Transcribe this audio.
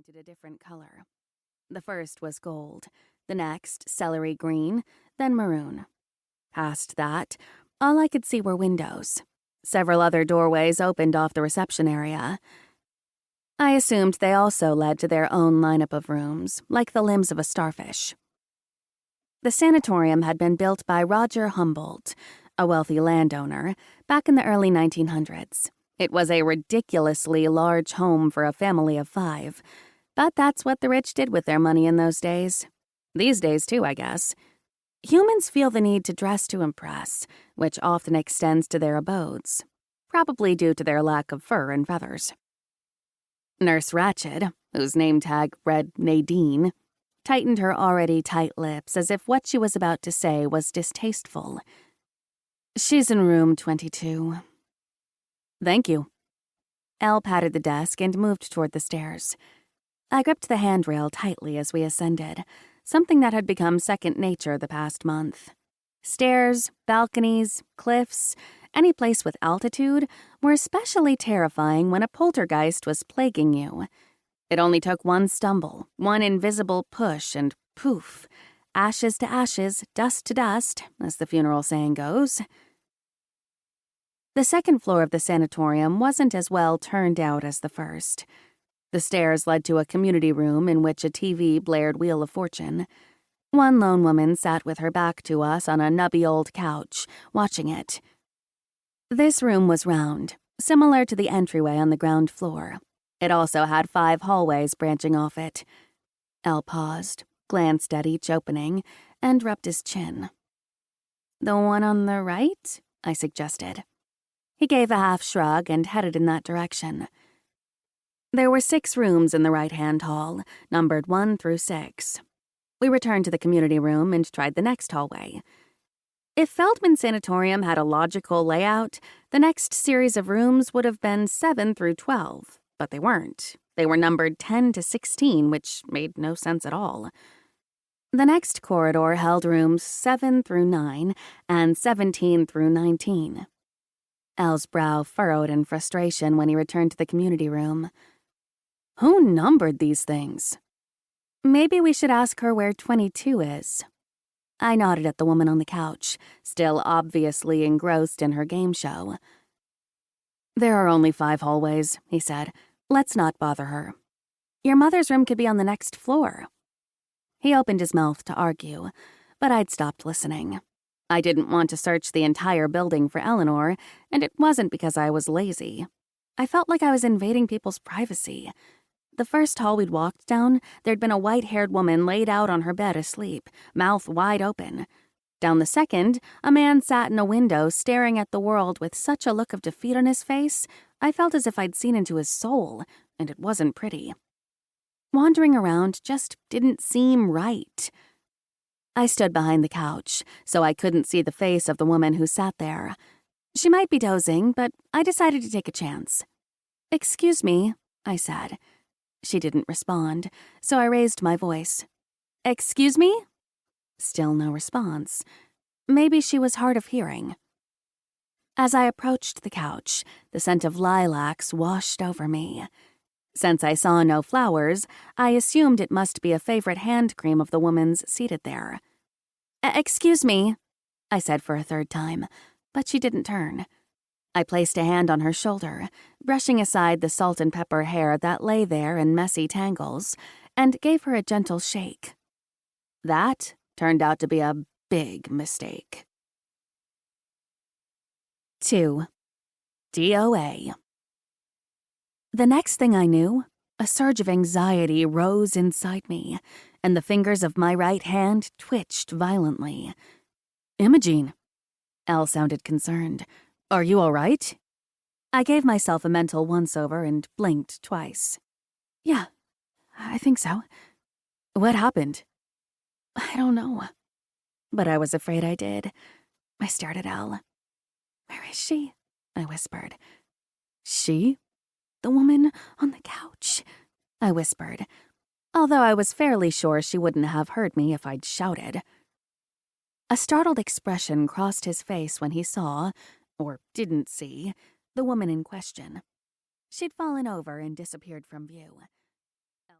painted a different color. The first was gold, the next celery green, then maroon. Past that, all I could see were windows. Several other doorways opened off the reception area. I assumed they also led to their own lineup of rooms, like the limbs of a starfish. The sanatorium had been built by Roger Humboldt, a wealthy landowner, back in the early 1900s. It was a ridiculously large home for a family of 5, but that's what the rich did with their money in those days. These days, too, I guess. Humans feel the need to dress to impress, which often extends to their abodes, probably due to their lack of fur and feathers. Nurse Ratched, whose name tag read Nadine, tightened her already tight lips as if what she was about to say was distasteful. "She's in room 22. "Thank you." Elle patted the desk and moved toward the stairs. I gripped the handrail tightly as we ascended, something that had become second nature the past month. Stairs, balconies, cliffs, any place with altitude were especially terrifying when a poltergeist was plaguing you. It only took one stumble, one invisible push, and poof, ashes to ashes, dust to dust, as the funeral saying goes. The second floor of the sanatorium wasn't as well turned out as the first. The stairs led to a community room in which a TV blared Wheel of Fortune. One lone woman sat with her back to us on a nubby old couch, watching it. This room was round, similar to the entryway on the ground floor. It also had 5 hallways branching off it. Elle paused, glanced at each opening, and rubbed his chin. "The one on the right?" I suggested. He gave a half shrug and headed in that direction. There were 6 rooms in the right-hand hall, numbered 1 through 6. We returned to the community room and tried the next hallway. If Feldman Sanatorium had a logical layout, the next series of rooms would have been 7 through 12, but they weren't. They were numbered 10 to 16, which made no sense at all. The next corridor held rooms 7 through 9 and 17 through 19. Elle's brow furrowed in frustration when he returned to the community room. Who numbered these things? Maybe we should ask her where 22 is. I nodded at the woman on the couch, still obviously engrossed in her game show. "There are only 5 hallways," he said. "Let's not bother her. Your mother's room could be on the next floor." He opened his mouth to argue, but I'd stopped listening. I didn't want to search the entire building for Eleanor, and it wasn't because I was lazy. I felt like I was invading people's privacy. The first hall we'd walked down, there'd been a white-haired woman laid out on her bed asleep, mouth wide open. Down the second, a man sat in a window staring at the world with such a look of defeat on his face, I felt as if I'd seen into his soul, and it wasn't pretty. Wandering around just didn't seem right. I stood behind the couch, so I couldn't see the face of the woman who sat there. She might be dozing, but I decided to take a chance. "Excuse me," I said. She didn't respond, so I raised my voice. "Excuse me?" Still no response. Maybe she was hard of hearing. As I approached the couch, the scent of lilacs washed over me. Since I saw no flowers, I assumed it must be a favorite hand cream of the woman's seated there. "Excuse me," I said for a third time, but she didn't turn. I placed a hand on her shoulder, brushing aside the salt and pepper hair that lay there in messy tangles, and gave her a gentle shake. That turned out to be a big mistake. 2. DOA. The next thing I knew, a surge of anxiety rose inside me, and the fingers of my right hand twitched violently. "Imogene." Elle sounded concerned. "Are you all right?" I gave myself a mental once-over and blinked twice. "Yeah, I think so." "What happened?" "I don't know." But I was afraid I did. I stared at Elle. "Where is she?" I whispered. "She?" "The woman on the couch," I whispered, although I was fairly sure she wouldn't have heard me if I'd shouted. A startled expression crossed his face when he saw, or didn't see, the woman in question. She'd fallen over and disappeared from view.